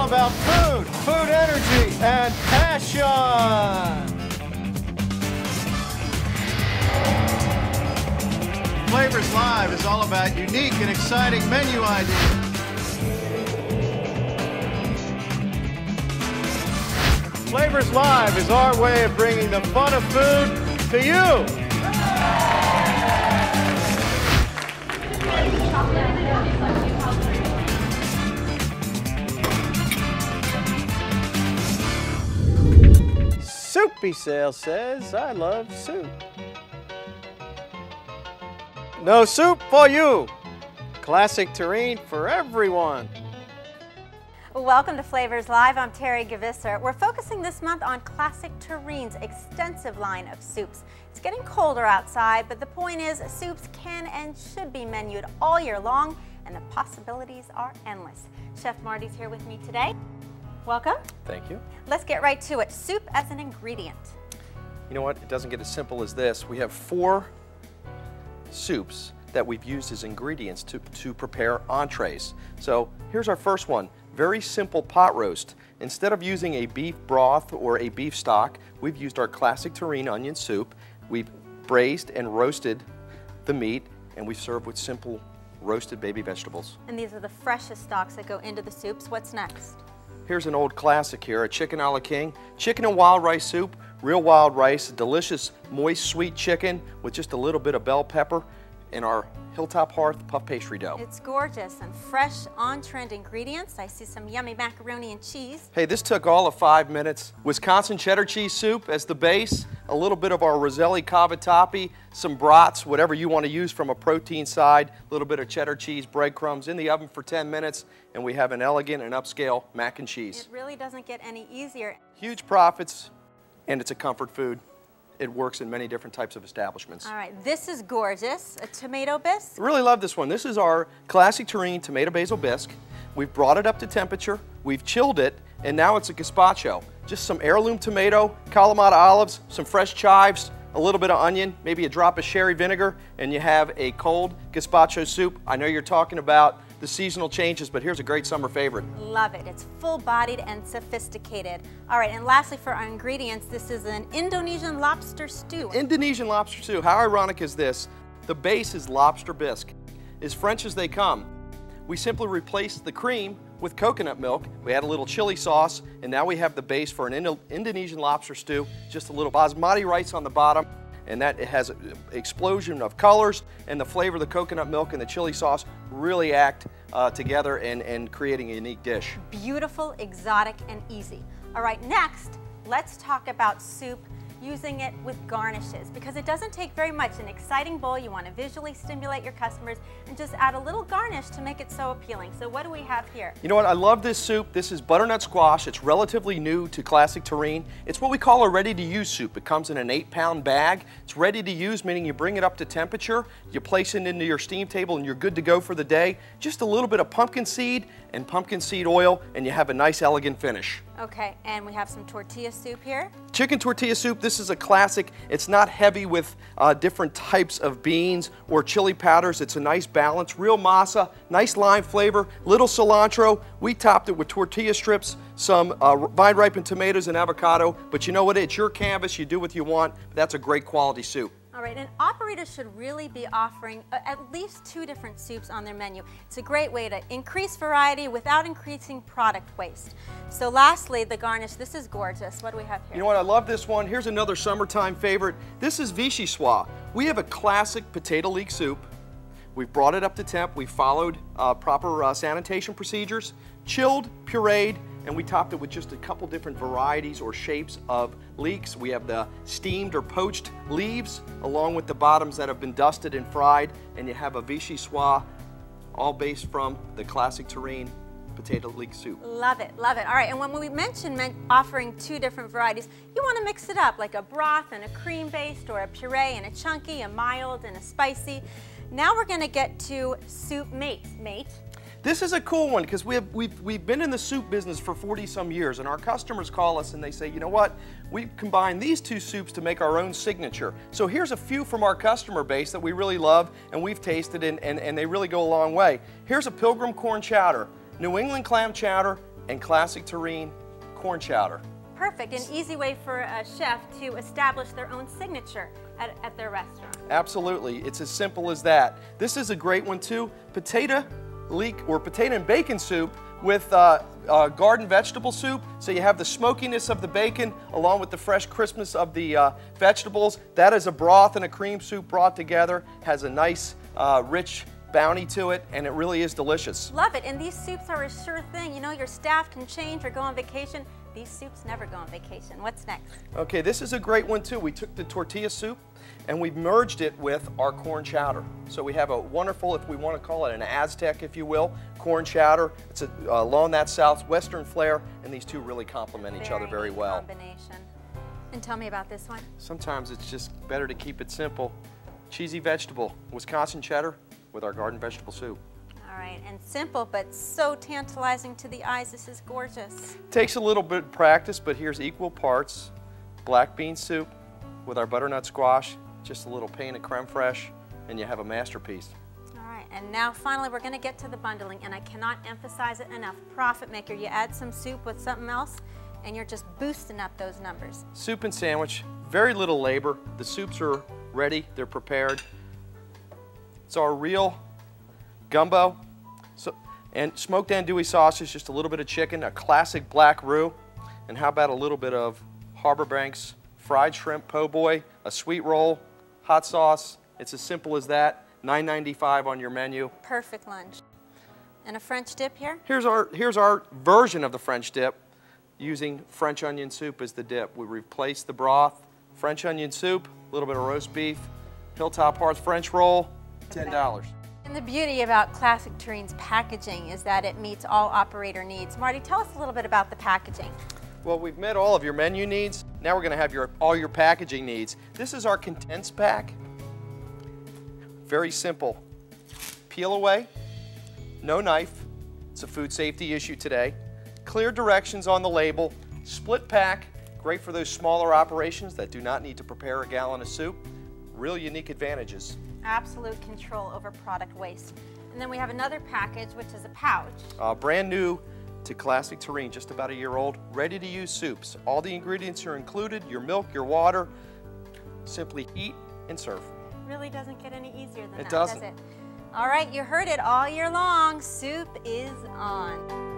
about food, food energy, and passion. Flavors Live is all about unique and exciting menu ideas. Flavors Live is our way of bringing the fun of food to you. Soupy Sale says, I love soup. No soup for you. Classic Tureen for everyone. Welcome to Flavors Live. I'm Terry Gavisser. We're focusing this month on Classic Tureen's extensive line of soups. It's getting colder outside, but the point is soups can and should be menued all year long, and the possibilities are endless. Chef Marty's here with me today. Welcome. Thank you. Let's get right to it. Soup as an ingredient. You know what? It doesn't get as simple as this. We have 4 soups that we've used as ingredients to prepare entrees. So here's our first one. Very simple pot roast. Instead of using a beef broth or a beef stock, we've used our Classic Tureen onion soup. We've braised and roasted the meat, and we've served with simple roasted baby vegetables. And these are the freshest stocks that go into the soups. What's next? Here's an old classic here, a chicken a la king. Chicken and wild rice soup, real wild rice, delicious, moist, sweet chicken with just a little bit of bell pepper in our Hilltop Hearth puff pastry dough. It's gorgeous and fresh, on-trend ingredients. I see some yummy macaroni and cheese. Hey, this took all of 5 minutes. Wisconsin cheddar cheese soup as the base, a little bit of our Roselli cavatappi, some brats, whatever you want to use from a protein side, a little bit of cheddar cheese, breadcrumbs in the oven for 10 minutes, and we have an elegant and upscale mac and cheese. It really doesn't get any easier. Huge profits, and it's a comfort food. It works in many different types of establishments. All right, this is gorgeous. A tomato bisque. I really love this one. This is our Classic Tureen tomato basil bisque. We've brought it up to temperature, we've chilled it, and now it's a gazpacho. Just some heirloom tomato, Kalamata olives, some fresh chives, a little bit of onion, maybe a drop of sherry vinegar, and you have a cold gazpacho soup. I know you're talking about the seasonal changes, but here's a great summer favorite. Love it. It's full-bodied and sophisticated. All right, and lastly for our ingredients, this is an Indonesian lobster stew. Indonesian lobster stew. How ironic is this? The base is lobster bisque. As French as they come. We simply replaced the cream with coconut milk. We add a little chili sauce, and now we have the base for an Indonesian lobster stew. Just a little basmati rice on the bottom, and that it has an explosion of colors, and the flavor of the coconut milk and the chili sauce really act together and creating a unique dish. Beautiful, exotic, and easy. All right, next, let's talk about soup using it with garnishes, because it doesn't take very much. An exciting bowl, you want to visually stimulate your customers and just add a little garnish to make it so appealing. So what do we have here? You know what, I love this soup. This is butternut squash. It's relatively new to Classic Tureen. It's what we call a ready-to-use soup. It comes in an 8-pound bag. It's ready to use, meaning you bring it up to temperature, you place it into your steam table, and you're good to go for the day. Just a little bit of pumpkin seed and pumpkin seed oil, and you have a nice, elegant finish. Okay, and we have some tortilla soup here. Chicken tortilla soup, this is a classic. It's not heavy with different types of beans or chili powders. It's a nice balance, real masa, nice lime flavor, little cilantro. We topped it with tortilla strips, some vine-ripened tomatoes and avocado, but you know what, it's your canvas, you do what you want. That's a great quality soup. All right, and operators should really be offering at least 2 different soups on their menu. It's a great way to increase variety without increasing product waste. So lastly, the garnish. This is gorgeous. What do we have here? You know what, I love this one. Here's another summertime favorite. This is vichyssoise. We have a classic potato leek soup. We've brought it up to temp. We followed proper sanitation procedures, chilled, pureed, and we topped it with just a couple different varieties or shapes of leeks. We have the steamed or poached leaves along with the bottoms that have been dusted and fried, and you have a vichyssoise, all based from the Classic Tureen potato leek soup. Love it, love it. All right, and when we mentioned offering 2 different varieties, you want to mix it up, like a broth and a cream-based, or a puree and a chunky, a mild and a spicy. Now we're going to get to soup mates. This is a cool one because we've been in the soup business for 40-some years, and our customers call us and they say, you know what, we've combined these 2 soups to make our own signature. So here's a few from our customer base that we really love and we've tasted and they really go a long way. Here's a Pilgrim corn chowder, New England clam chowder, and Classic Tureen corn chowder. Perfect, an easy way for a chef to establish their own signature at their restaurant. Absolutely, it's as simple as that. This is a great one too, potato and bacon soup with garden vegetable soup. So you have the smokiness of the bacon along with the fresh crispness of the vegetables. That is a broth and a cream soup brought together, has a nice rich bounty to it, and it really is delicious. Love it, and these soups are a sure thing. You know, your staff can change or go on vacation. These soups never go on vacation. What's next? Okay, this is a great one too. We took the tortilla soup and we merged it with our corn chowder. So we have a wonderful, if we want to call it an Aztec, if you will, corn chowder. It's along that southwestern flair, and these two really complement each other very well. Combination. And tell me about this one. Sometimes it's just better to keep it simple. Cheesy vegetable, Wisconsin cheddar with our garden vegetable soup. All right, and simple, but so tantalizing to the eyes. This is gorgeous. Takes a little bit of practice, but here's equal parts black bean soup with our butternut squash, just a little pain of creme fraiche, and you have a masterpiece. All right, and now finally we're going to get to the bundling, and I cannot emphasize it enough. Profit maker, you add some soup with something else, and you're just boosting up those numbers. Soup and sandwich, very little labor. The soups are ready, they're prepared. It's our real gumbo, and smoked andouille sausage, just a little bit of chicken, a classic black roux, and how about a little bit of Harbor Banks fried shrimp po' boy, a sweet roll, hot sauce. It's as simple as that. $9.95 on your menu. Perfect lunch. And a French dip here? Here's our version of the French dip, using French onion soup as the dip. We replace the broth, French onion soup, a little bit of roast beef, Hilltop Hearts French roll, $10. And the beauty about Classic Tureen's packaging is that it meets all operator needs. Marty, tell us a little bit about the packaging. Well, we've met all of your menu needs. Now we're going to have all your packaging needs. This is our condensed pack. Very simple. Peel away, no knife. It's a food safety issue today. Clear directions on the label. Split pack, great for those smaller operations that do not need to prepare a gallon of soup. Real unique advantages. Absolute control over product waste. And then we have another package, which is a pouch. Brand new to Classic Tureen, just about a year old, ready to use soups. All the ingredients are included, your milk, your water. Simply heat and serve. Really doesn't get any easier than that, doesn't. does it? All right, you heard it all year long. Soup is on.